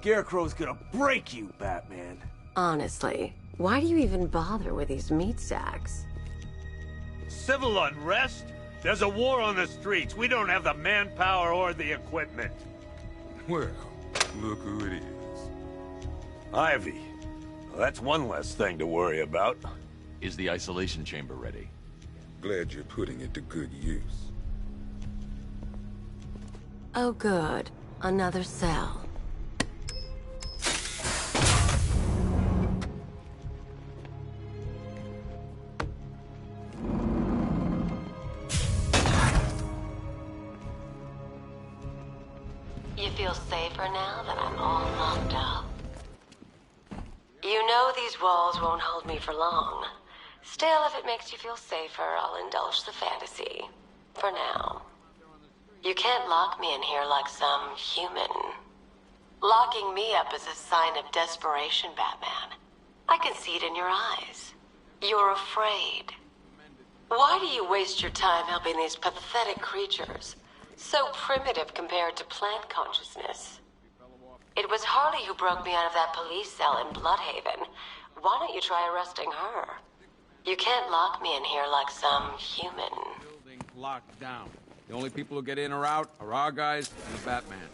Scarecrow's gonna break you, Batman. Honestly, why do you even bother with these meat sacks? Civil unrest? There's a war on the streets. We don't have the manpower or the equipment. Well, look who it is. Ivy. Well, that's one less thing to worry about. Is the isolation chamber ready? Glad you're putting it to good use. Oh good, another cell. You feel safer now that I'm all locked up? You know these walls won't hold me for long. Still, if it makes you feel safer, I'll indulge the fantasy. For now. You can't lock me in here like some human. Locking me up is a sign of desperation, Batman. I can see it in your eyes. You're afraid. Why do you waste your time helping these pathetic creatures? So primitive compared to plant consciousness. It was Harley who broke me out of that police cell in Bloodhaven. Why don't you try arresting her? You can't lock me in here like some human. Building locked down. The only people who get in or out are our guys and the Batman.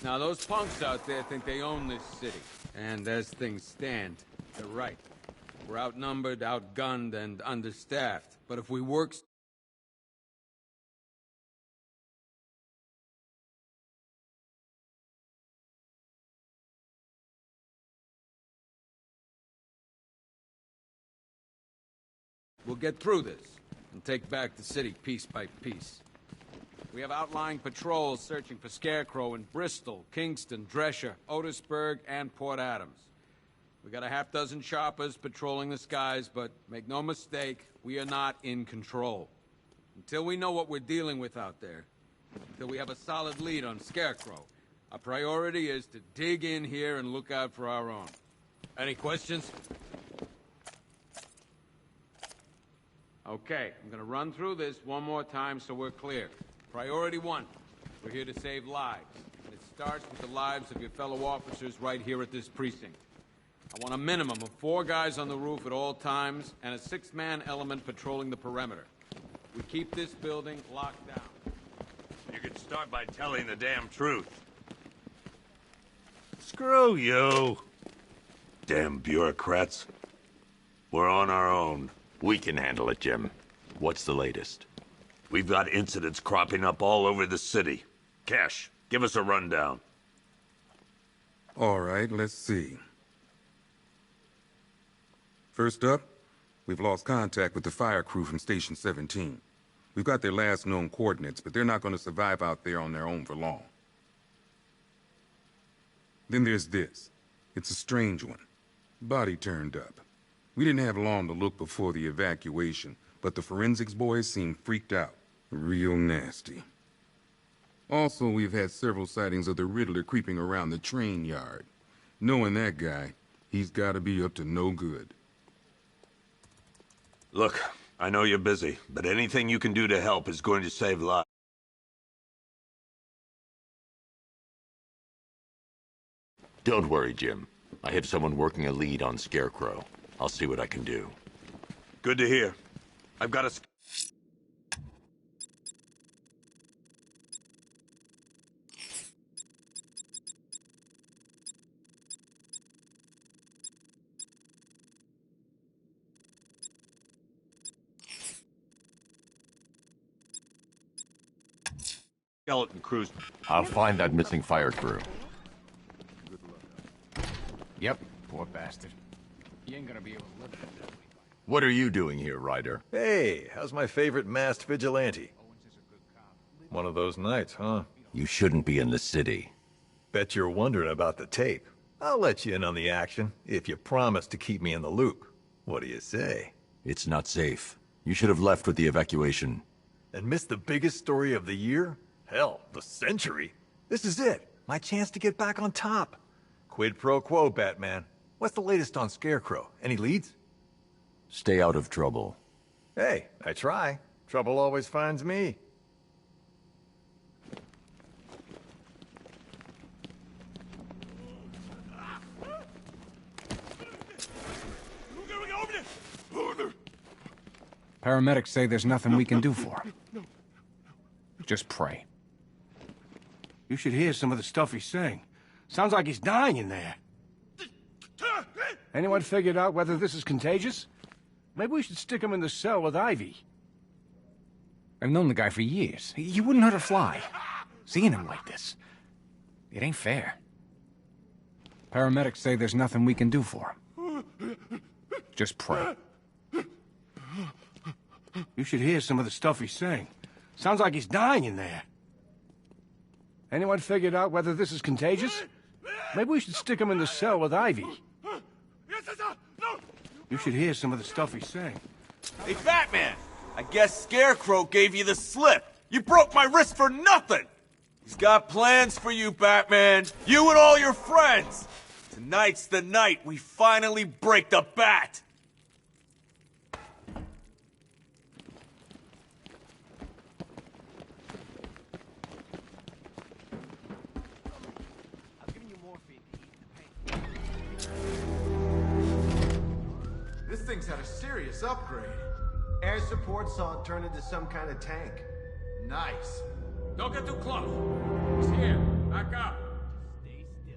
Now, those punks out there think they own this city. And as things stand, they're right. We're outnumbered, outgunned, and understaffed. But if we work... we'll get through this and take back the city piece by piece. We have outlying patrols searching for Scarecrow in Bristol, Kingston, Drescher, Otisburg, and Port Adams. We got a half-dozen choppers patrolling the skies, but make no mistake, we are not in control. Until we know what we're dealing with out there, until we have a solid lead on Scarecrow, our priority is to dig in here and look out for our own. Any questions? Okay, I'm gonna run through this one more time so we're clear. Priority 1, we're here to save lives. And it starts with the lives of your fellow officers right here at this precinct. I want a minimum of 4 guys on the roof at all times and a 6-man element patrolling the perimeter. We keep this building locked down. You could start by telling the damn truth. Screw you. Damn bureaucrats. We're on our own. We can handle it, Jim. What's the latest? We've got incidents cropping up all over the city. Cash, give us a rundown. All right, let's see. First up, we've lost contact with the fire crew from Station 17. We've got their last known coordinates, but they're not going to survive out there on their own for long. Then there's this. It's a strange one. Body turned up. We didn't have long to look before the evacuation, but the forensics boys seemed freaked out. Real nasty. Also, we've had several sightings of the Riddler creeping around the train yard. Knowing that guy, he's gotta be up to no good. Look, I know you're busy, but anything you can do to help is going to save lives. Don't worry, Jim. I have someone working a lead on Scarecrow. I'll see what I can do. Good to hear. I've got a... skeleton crews. I'll find that missing fire crew. Yep, poor bastard. He ain't gonna be able to live that way. What are you doing here, Ryder? Hey, how's my favorite masked vigilante? One of those nights, huh? You shouldn't be in the city. Bet you're wondering about the tape. I'll let you in on the action if you promise to keep me in the loop. What do you say? It's not safe. You should have left with the evacuation. And missed the biggest story of the year? Hell, the century. This is it. My chance to get back on top. Quid pro quo, Batman. What's the latest on Scarecrow? Any leads? Stay out of trouble. Hey, I try. Trouble always finds me. Paramedics say there's nothing we can do for him. Just pray. You should hear some of the stuff he's saying. Sounds like he's dying in there. Anyone figured out whether this is contagious? Maybe we should stick him in the cell with Ivy. I've known the guy for years. He wouldn't hurt a fly. Seeing him like this, it ain't fair. Paramedics say there's nothing we can do for him. Just pray. You should hear some of the stuff he's saying. Sounds like he's dying in there. Anyone figured out whether this is contagious? Maybe we should stick him in the cell with Ivy. You should hear some of the stuff he's saying. Hey, Batman! I guess Scarecrow gave you the slip. You broke my wrist for nothing! He's got plans for you, Batman. You and all your friends. Tonight's the night we finally break the bat. This thing's had a serious upgrade. Air support saw it turn into some kind of tank. Nice. Don't get too close. He's here. Back up. Stay still.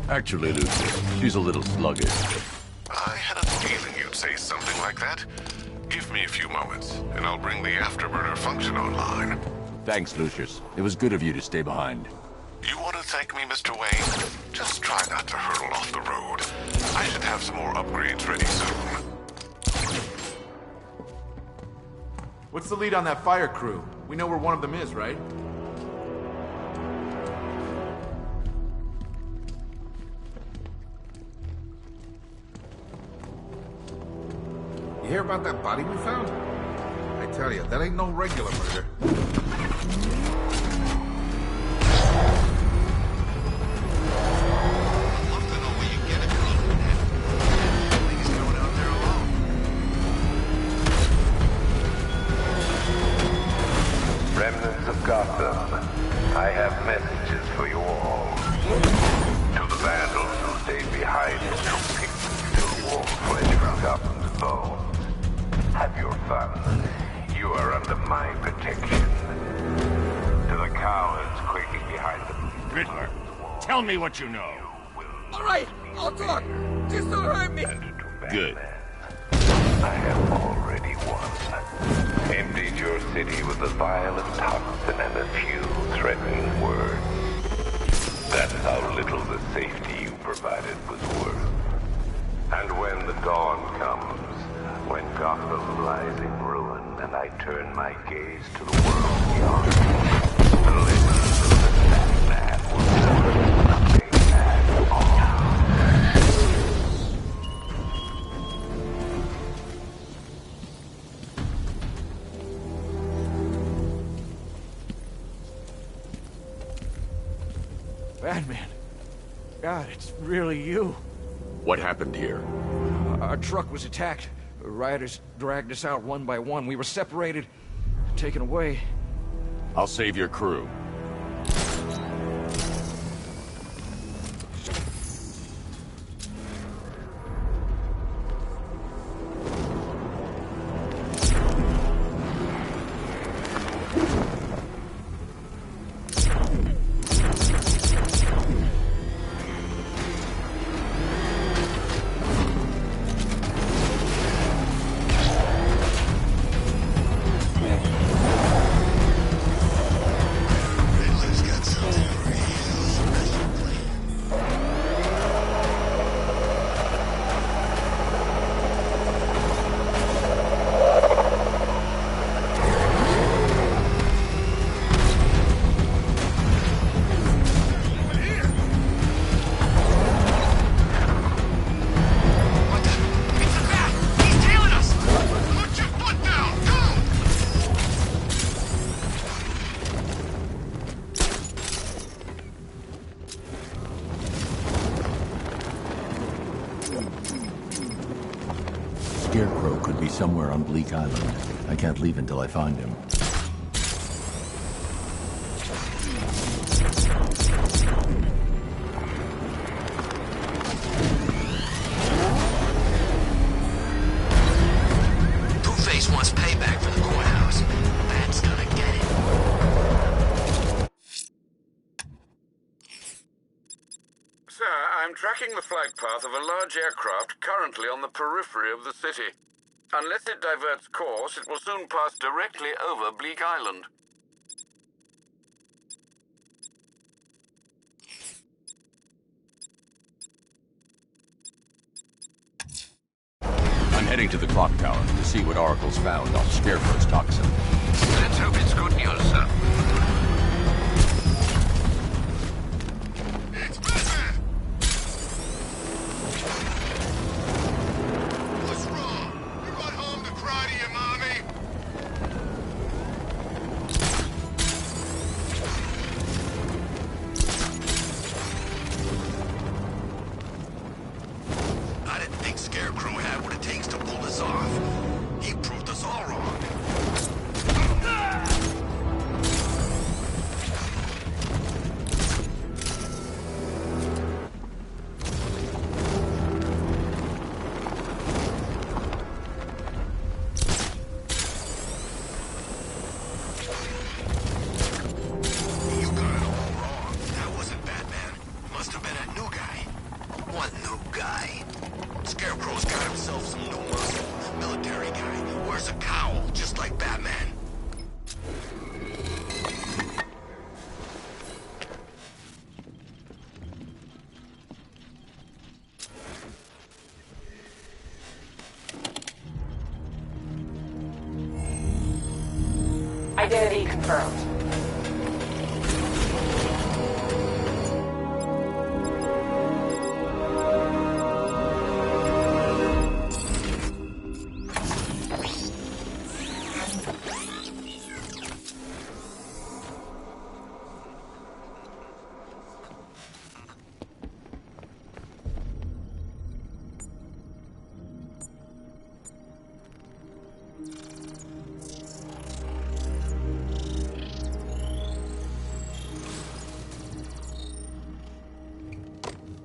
Actually, Lucius, she's a little sluggish. I had a feeling you'd say something like that. Give me a few moments, and I'll bring the afterburner function online. Thanks, Lucius. It was good of you to stay behind. You want to thank me, Mr. Wayne? Just try not to hurtle off the road. I should have some more upgrades ready soon. What's the lead on that fire crew? We know where one of them is, right? You hear about that body we found? I tell you, that ain't no regular murder. Remnants of Gotham, I have messages for you all. To the vandals who stayed behind to pick the warm flesh from Gotham's bones. Have your fun. You are under my protection. To the cowards quaking behind them. Riddler, tell me what you know. All right, I'll talk. Just don't hurt me. Good. I have already won. Emptied your city with a violent toxin and a few threatening words. That's how little the safety you provided was worth. And when the dawn comes, when Gotham lies in ruin and I turn my gaze to the world beyond, the legends of the Batman will be nothing at all. Batman. God, it's really you. What happened here? Our truck was attacked. Rioters dragged us out one by one. We were separated, taken away. I'll save your crew. Scarecrow could be somewhere on Bleak Island. I can't leave until I find him. Two-Face wants payback for the courthouse. That's gonna get it. Sir, I'm tracking the flight path of a large aircraft currently on the periphery of the city. Unless it diverts course, it will soon pass directly over Bleak Island. I'm heading to the clock tower to see what Oracle's found on Scarecrow's toxin. Let's hope it's good news, sir. What's wrong? You got home to cry to your mommy? I didn't think Scarecrow had what it takes to pull this off. He proved us all wrong. You got it all wrong. That wasn't Batman. Must have been a new guy. What new guy? Scarecrow's got himself some new muscle. Military guy. Wears a cowl, just like Batman. Identity confirmed.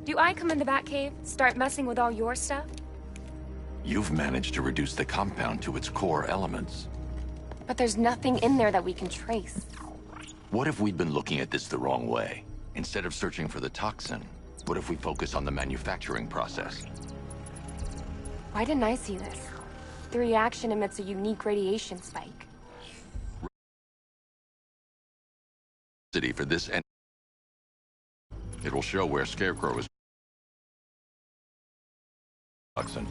Do I come in the Batcave, start messing with all your stuff? You've managed to reduce the compound to its core elements. But there's nothing in there that we can trace. What if we'd been looking at this the wrong way? Instead of searching for the toxin, what if we focus on the manufacturing process? Why didn't I see this? The reaction emits a unique radiation spike. City for this and it will show where Scarecrow is. Toxin.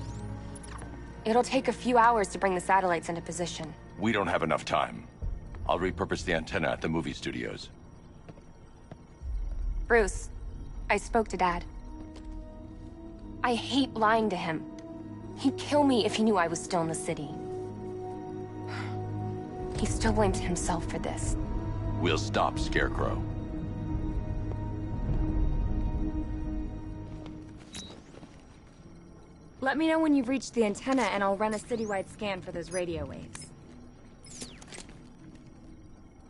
It'll take a few hours to bring the satellites into position. We don't have enough time. I'll repurpose the antenna at the movie studios. Bruce, I spoke to Dad. I hate lying to him. He'd kill me if he knew I was still in the city. He still blames himself for this. We'll stop Scarecrow. Let me know when you've reached the antenna and I'll run a citywide scan for those radio waves.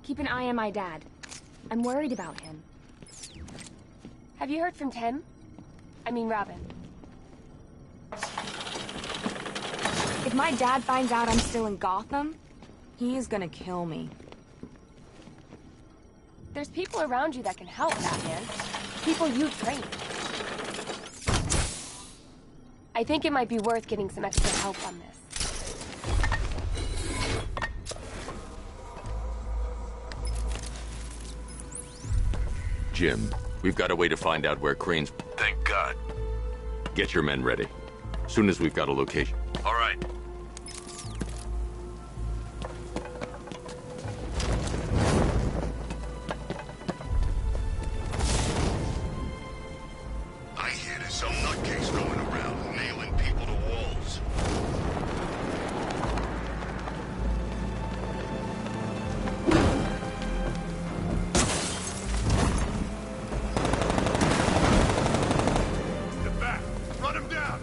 Keep an eye on my dad. I'm worried about him. Have you heard from Tim? I mean Robin. If my dad finds out I'm still in Gotham, he is gonna kill me. There's people around you that can help, Batman. People you've trained. I think it might be worth getting some extra help on this. Jim, we've got a way to find out where Crane's... Thank God. Get your men ready. Soon as we've got a location. All right. I hear there's some nutcase going around, nailing people to walls. Get back! Run him down!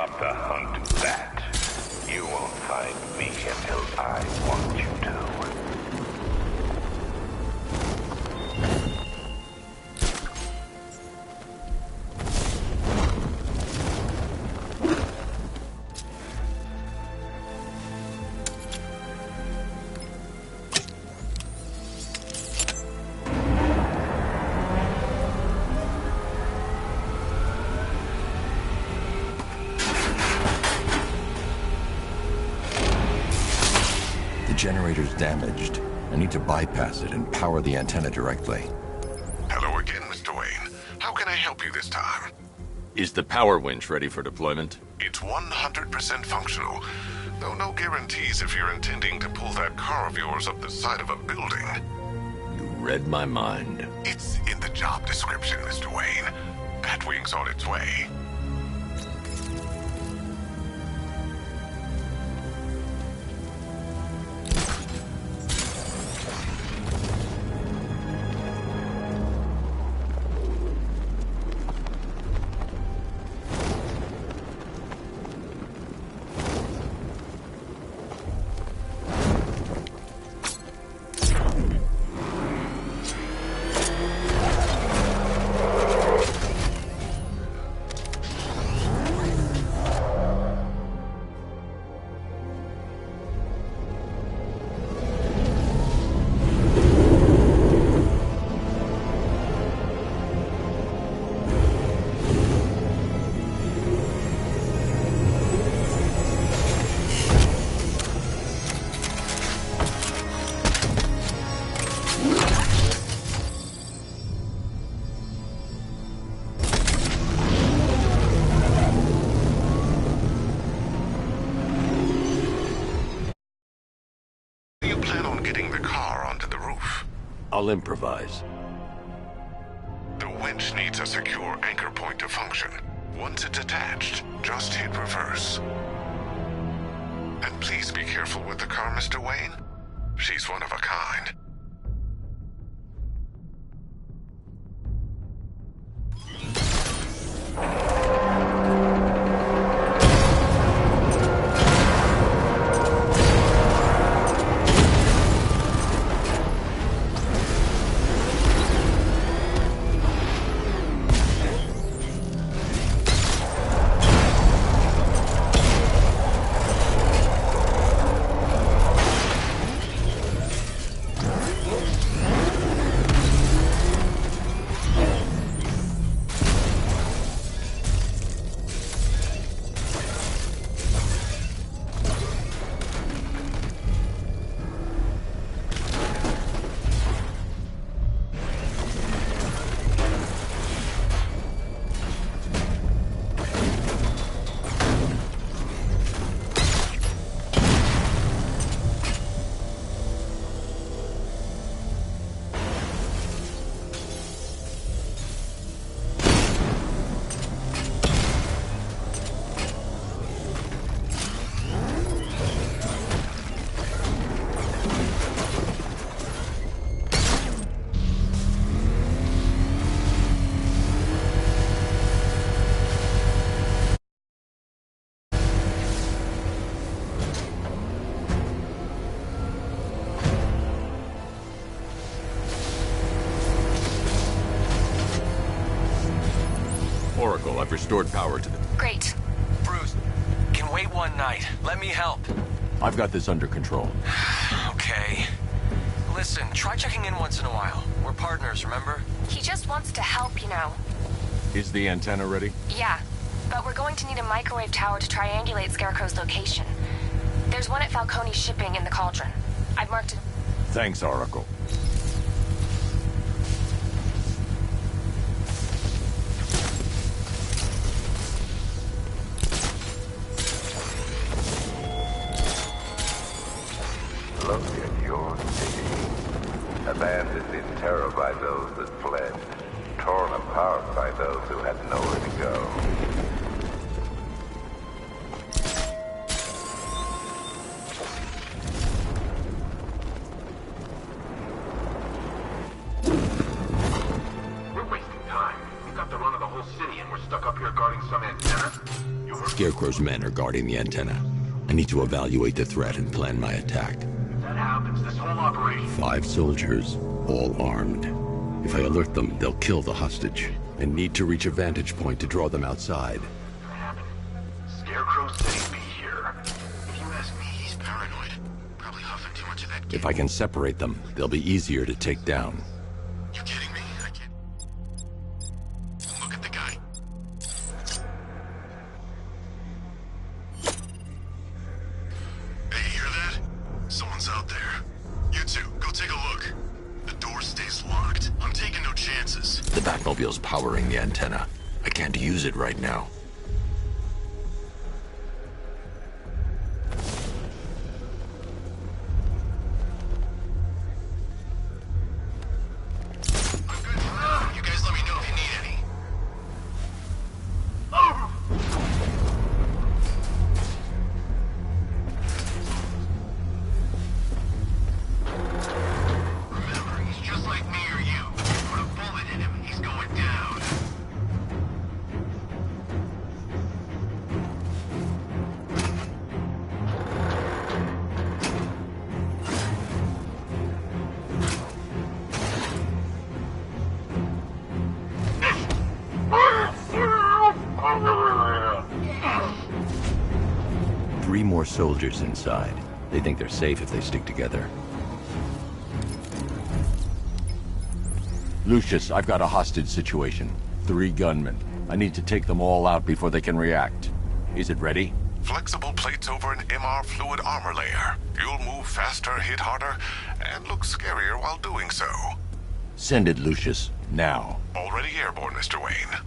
drop the hunt that, you won't find me until I want you to. Generator's damaged. I need to bypass it and power the antenna directly. Hello again, Mr. Wayne. How can I help you this time? Is the power winch ready for deployment? It's 100% functional, though no guarantees if you're intending to pull that car of yours up the side of a building. You read my mind. It's in the job description, Mr. Wayne. Batwing's on its way. I'll improvise. The winch needs a secure anchor point to function. Once it's attached, just hit reverse. And please be careful with the car, Mr. Wayne. She's one of a kind. Oracle, I've restored power to the... Great. Bruce, can wait one night. Let me help. I've got this under control. Okay. Listen, try checking in once in a while. We're partners, remember? He just wants to help, you know. Is the antenna ready? Yeah, but we're going to need a microwave tower to triangulate Scarecrow's location. There's one at Falcone's shipping in the Cauldron. I've marked it. Thanks, Oracle. Look at your city. Abandoned in terror by those that fled. Torn apart by those who had nowhere to go. We're wasting time. We've got to run of the whole city and we're stuck up here guarding some antenna? You heard? Scarecrow's men are guarding the antenna. I need to evaluate the threat and plan my attack. If that happens, this whole operation... 5 soldiers, all armed. If I alert them, they'll kill the hostage. I need to reach a vantage point to draw them outside. Scarecrow said he'd be here. If you ask me, he's paranoid. Probably huffing too much of that. If I can separate them, they'll be easier to take down. You kidding me? I can't... Look at the guy. Hey, you hear that? Someone's out there. You two, go take a look. The door stays locked. I'm taking no chances. The Batmobile's powering the antenna. I can't use it right now. You guys let me know if you need any. Remember, he's just like me or you. Put a bullet in him, he's going down. 3 more soldiers inside. They think they're safe if they stick together. Lucius, I've got a hostage situation. 3 gunmen. I need to take them all out before they can react. Is it ready? Flexible plates over an MR fluid armor layer. You'll move faster, hit harder, and look scarier while doing so. Send it, Lucius. Now. Already airborne, Mr. Wayne.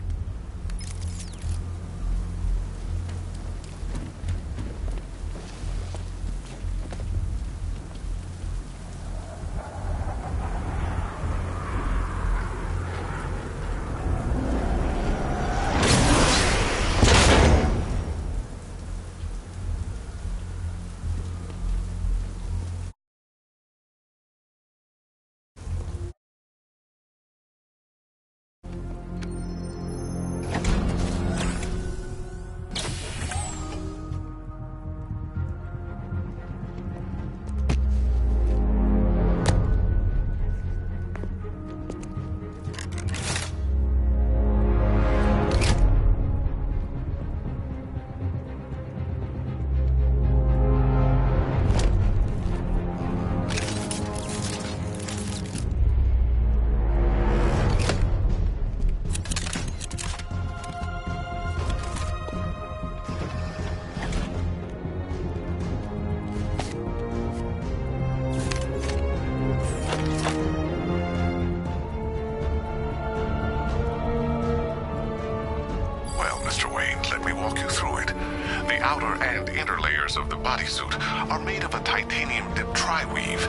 outer and inner layers of the bodysuit are made of a titanium dip tri-weave.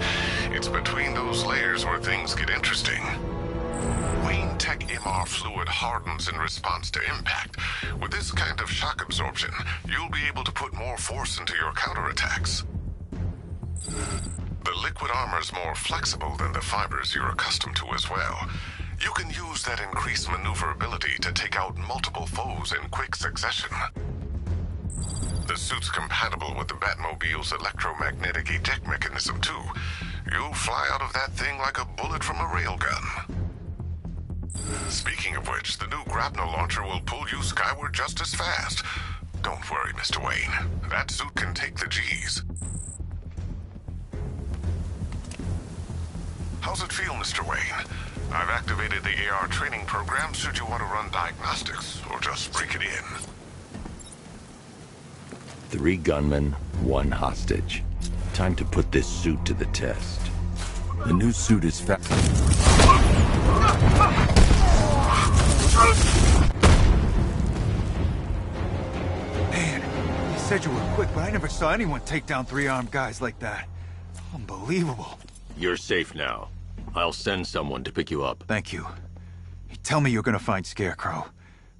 It's between those layers where things get interesting. Wayne Tech MR fluid hardens in response to impact. With this kind of shock absorption, you'll be able to put more force into your counterattacks. The liquid armor's more flexible than the fibers you're accustomed to as well. You can use that increased maneuverability to take out multiple foes in quick succession. The suit's compatible with the Batmobile's electromagnetic eject mechanism, too. You'll fly out of that thing like a bullet from a railgun. Speaking of which, the new grapnel launcher will pull you skyward just as fast. Don't worry, Mr. Wayne. That suit can take the G's. How's it feel, Mr. Wayne? I've activated the AR training program should you want to run diagnostics, or just break it in. 3 gunmen, 1 hostage. Time to put this suit to the test. The new suit is Man, you said you were quick, but I never saw anyone take down 3 armed guys like that. Unbelievable. You're safe now. I'll send someone to pick you up. Thank you. You tell me you're gonna find Scarecrow.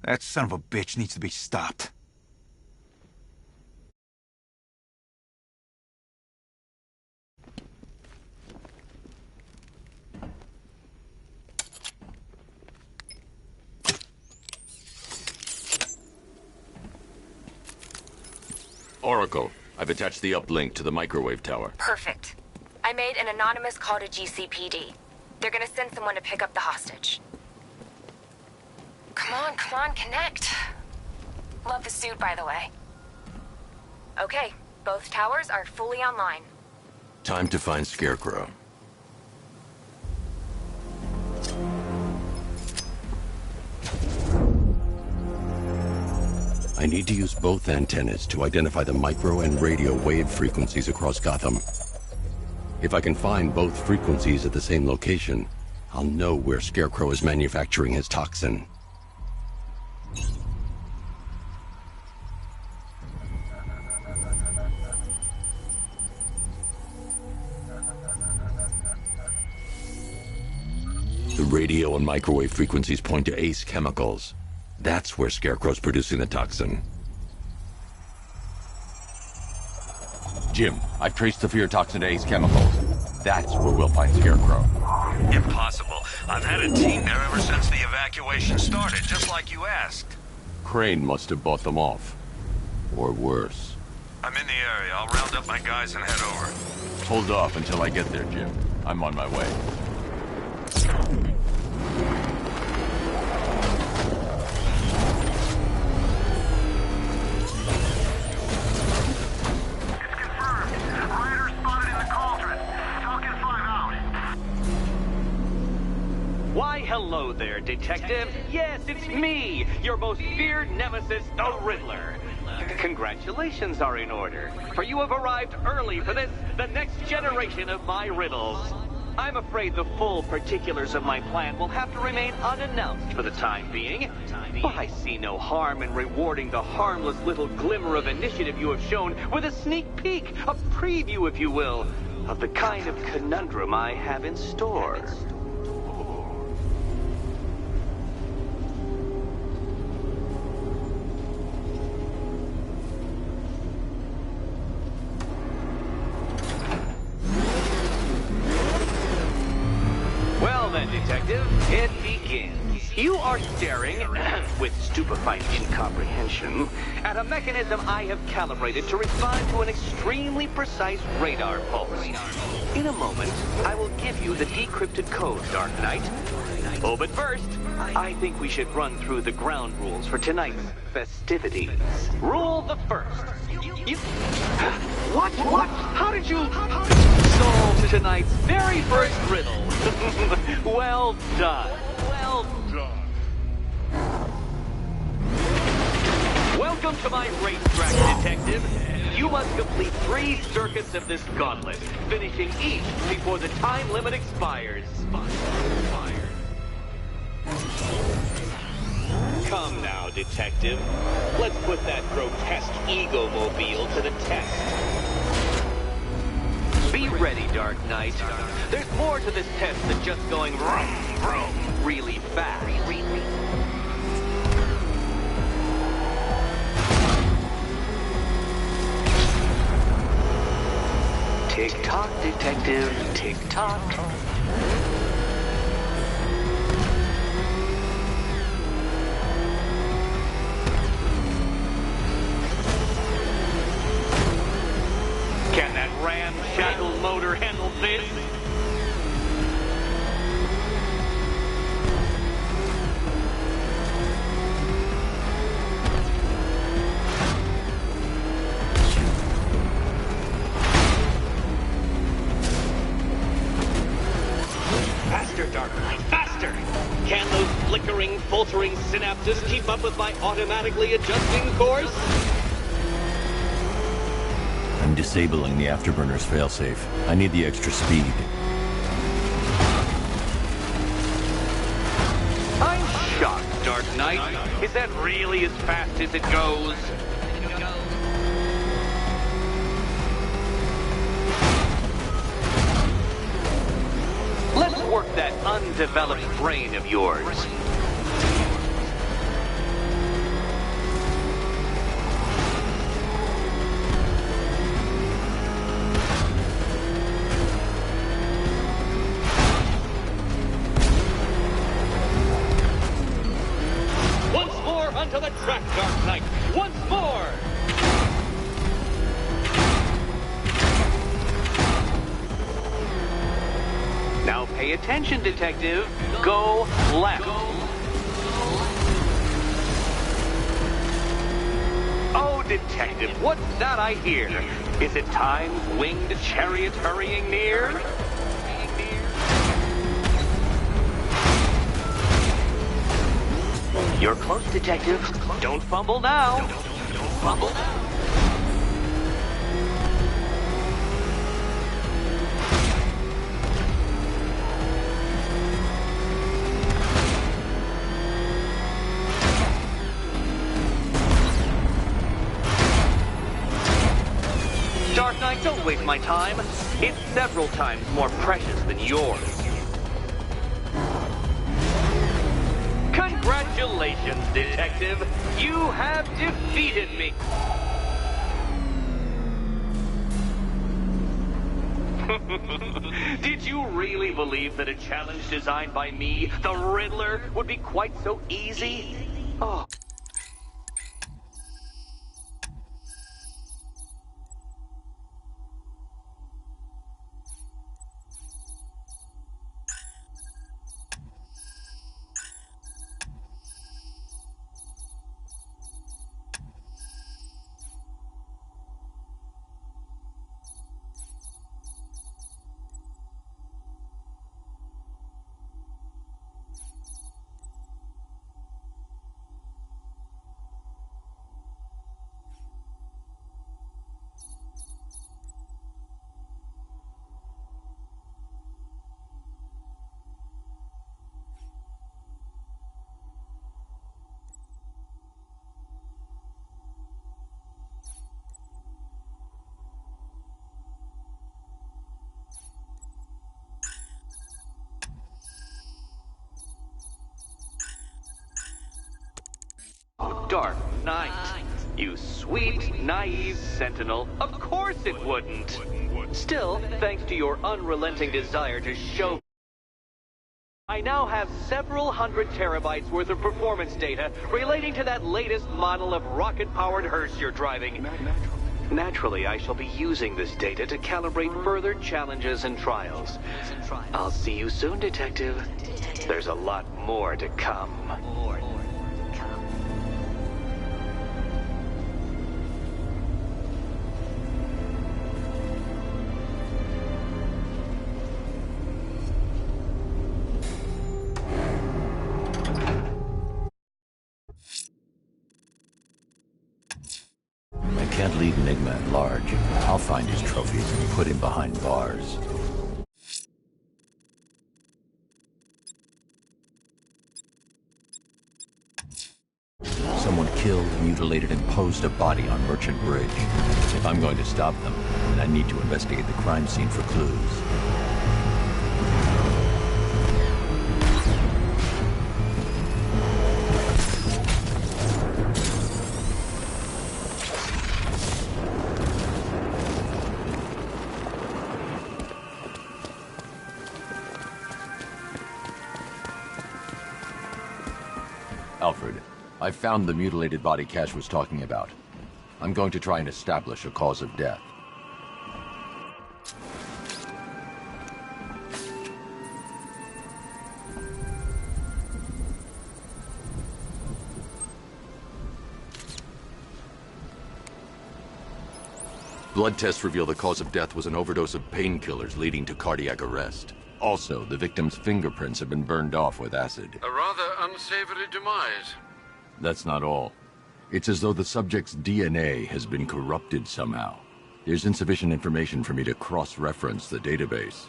That son of a bitch needs to be stopped. Oracle, I've attached the uplink to the microwave tower. Perfect. I made an anonymous call to GCPD. They're gonna send someone to pick up the hostage. Come on, connect. Love the suit, by the way. Okay, both towers are fully online. Time to find Scarecrow. I need to use both antennas to identify the micro and radio wave frequencies across Gotham. If I can find both frequencies at the same location, I'll know where Scarecrow is manufacturing his toxin. The radio and microwave frequencies point to Ace Chemicals. That's where Scarecrow's producing the toxin. Jim, I've traced the fear toxin to Ace Chemicals. That's where we'll find Scarecrow. Impossible. I've had a team there ever since the evacuation started, just like you asked. Crane must have bought them off. Or worse. I'm in the area. I'll round up my guys and head over. Hold off until I get there, Jim. I'm on my way. Why, hello there, Detective. Yes, it's me, your most feared nemesis, the Riddler. Congratulations are in order, for you have arrived early for this, the next generation of my riddles. I'm afraid the full particulars of my plan will have to remain unannounced for the time being, but I see no harm in rewarding the harmless little glimmer of initiative you have shown with a sneak peek, a preview, if you will, of the kind of conundrum I have in store. Detective, it begins. You are staring, with stupefied incomprehension, at a mechanism I have calibrated to respond to an extremely precise radar pulse. In a moment, I will give you the decrypted code, Dark Knight. Oh, but first, I think we should run through the ground rules for tonight's festivities. Rule the first. What? How did you solve tonight's very first riddle? Well done. Welcome to my racetrack, Detective. You must complete 3 circuits of this gauntlet, finishing each before the time limit expires. Come now, Detective. Let's put that grotesque ego-mobile to the test. Be ready, Dark Knight. There's more to this test than just going vroom, vroom really fast. Tick-tock, Detective. Tick-tock. Can that ramshackle motor handle this? Faster, Dark Knight, faster! Can those flickering, faltering synapses keep up with my automatically adjusting course? I'm disabling the afterburner's failsafe. I need the extra speed. I'm shocked, Dark Knight. Is that really as fast as it goes? Let's work that undeveloped brain of yours. Once more onto the track, Dark Knight. Once more! Pay attention, detective. Go left. Oh, detective, what's that I hear? Is it time's winged chariot hurrying near? You're close, detective. Don't fumble now. Don't fumble now. Dark Knight, don't waste my time. It's several times more precious than yours. Congratulations, detective. You have defeated me. Did you really believe that a challenge designed by me, the Riddler, would be quite so easy? Oh. Dark Knight. You sweet, naive sentinel. Of course it wouldn't. Still, thanks to your unrelenting desire to show, I now have several hundred terabytes worth of performance data relating to that latest model of rocket-powered hearse you're driving. Naturally, I shall be using this data to calibrate further challenges and trials. I'll see you soon, detective. There's a lot more to come. I can't leave Enigma at large. I'll find his trophies and put him behind bars. Someone killed, mutilated, and posed a body on Merchant Bridge. If I'm going to stop them, then I need to investigate the crime scene for clues. Alfred, I found the mutilated body Cash was talking about. I'm going to try and establish a cause of death. Blood tests reveal the cause of death was an overdose of painkillers leading to cardiac arrest. Also, the victim's fingerprints have been burned off with acid. A rather unsavory demise. That's not all. It's as though the subject's DNA has been corrupted somehow. There's insufficient information for me to cross-reference the database.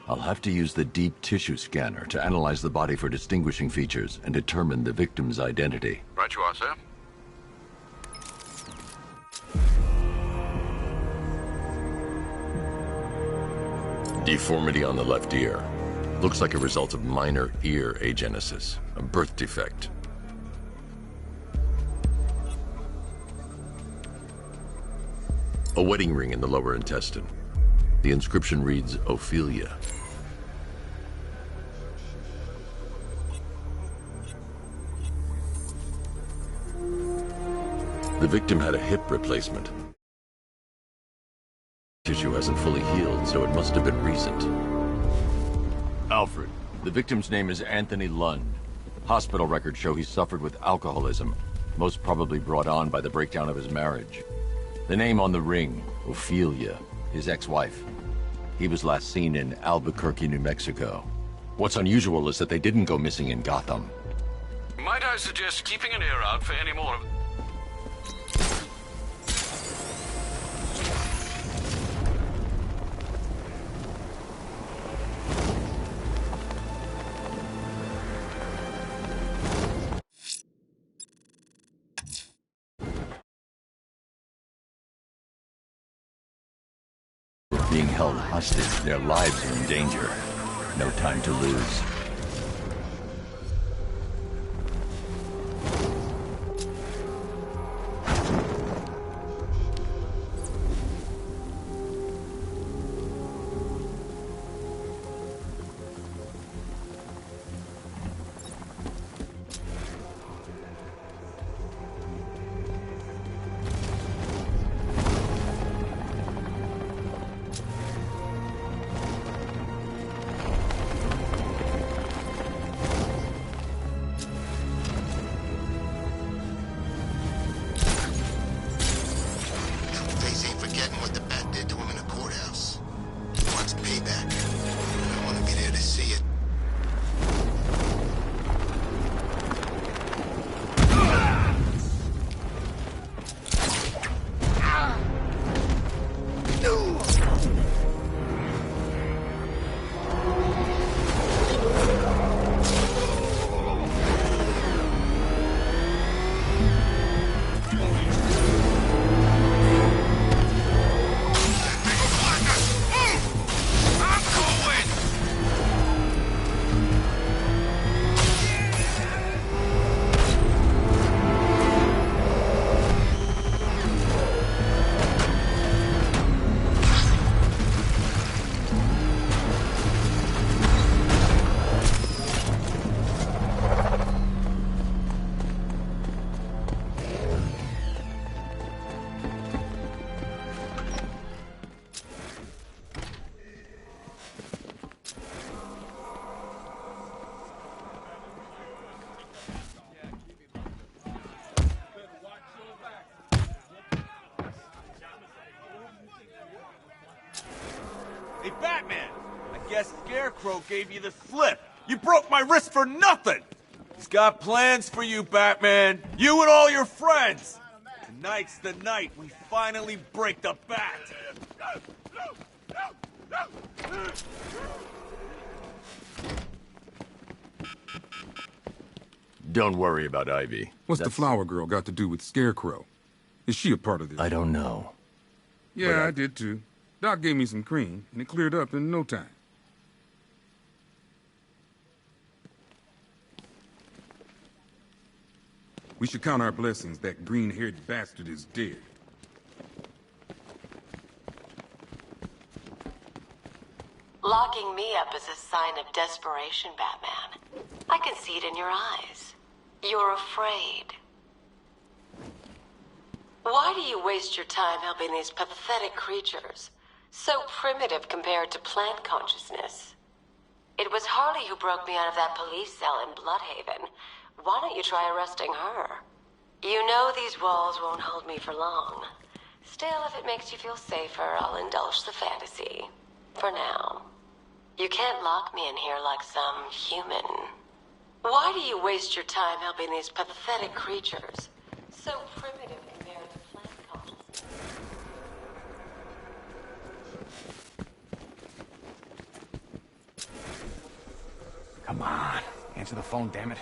I'll have to use the deep tissue scanner to analyze the body for distinguishing features and determine the victim's identity. Right you are, sir. Deformity on the left ear. Looks like a result of minor ear agenesis, a birth defect. A wedding ring in the lower intestine. The inscription reads, Ophelia. The victim had a hip replacement. Tissue hasn't fully healed, so it must have been recent. Alfred, the victim's name is Anthony Lund. Hospital records show he suffered with alcoholism, most probably brought on by the breakdown of his marriage. The name on the ring, Ophelia, his ex-wife. He was last seen in Albuquerque, New Mexico. What's unusual is that they didn't go missing in Gotham. Might I suggest keeping an ear out for any more of... Being held hostage, their lives are in danger. No time to lose. Hey, Batman! I guess Scarecrow gave you the slip. You broke my wrist for nothing! He's got plans for you, Batman. You and all your friends. Tonight's the night we finally break the bat. Don't worry about Ivy. What's the flower girl got to do with Scarecrow? Is she a part of this? I don't know. Yeah, I did too. Doc gave me some cream, and it cleared up in no time. We should count our blessings that green-haired bastard is dead. Locking me up is a sign of desperation, Batman. I can see it in your eyes. You're afraid. Why do you waste your time helping these pathetic creatures? So primitive compared to plant consciousness. It was Harley who broke me out of that police cell in Bloodhaven. Why don't you try arresting her? You know these walls won't hold me for long. Still, if it makes you feel safer, I'll indulge the fantasy. For now. You can't lock me in here like some human. Why do you waste your time helping these pathetic creatures? So primitive compared to plant consciousness. Come on. Answer the phone, damn it.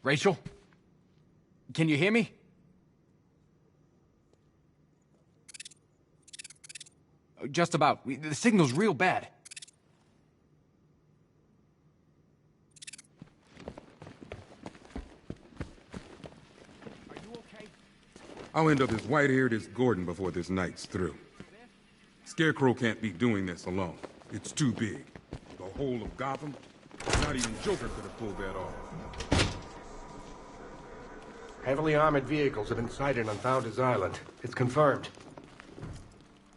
Rachel? Can you hear me? Just about. The signal's real bad. Are you okay? I'll end up as white-haired as Gordon before this night's through. Scarecrow can't be doing this alone. It's too big. The whole of Gotham? Not even Joker could have pulled that off. Heavily armored vehicles have been sighted on Founders Island. It's confirmed.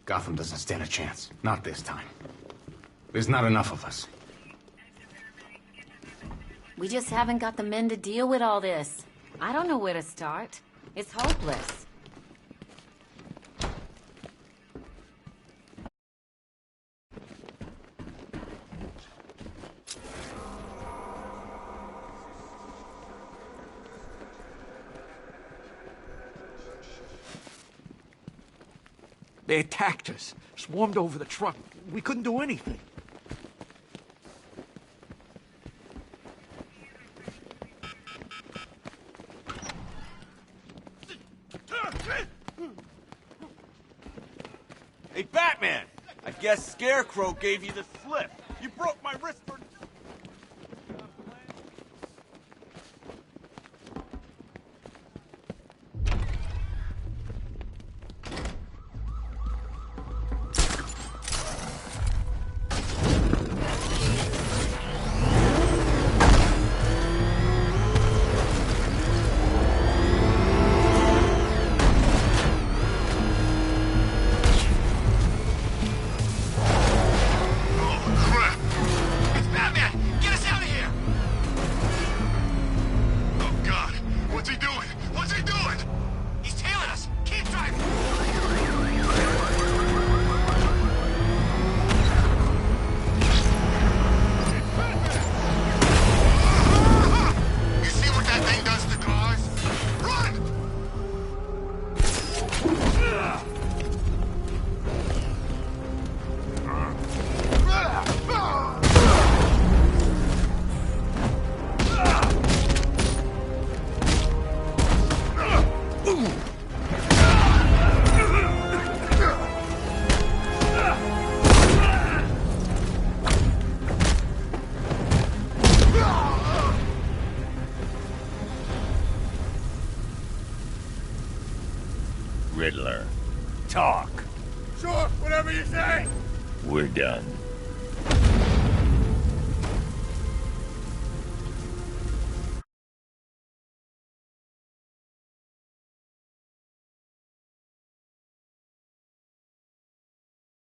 Gotham doesn't stand a chance. Not this time. There's not enough of us. We just haven't got the men to deal with all this. I don't know where to start. It's hopeless. They attacked us, swarmed over the truck. We couldn't do anything. Hey, Batman! I guess Scarecrow gave you the slip. You broke my wrist for... Riddler. Talk. Sure, whatever you say. We're done.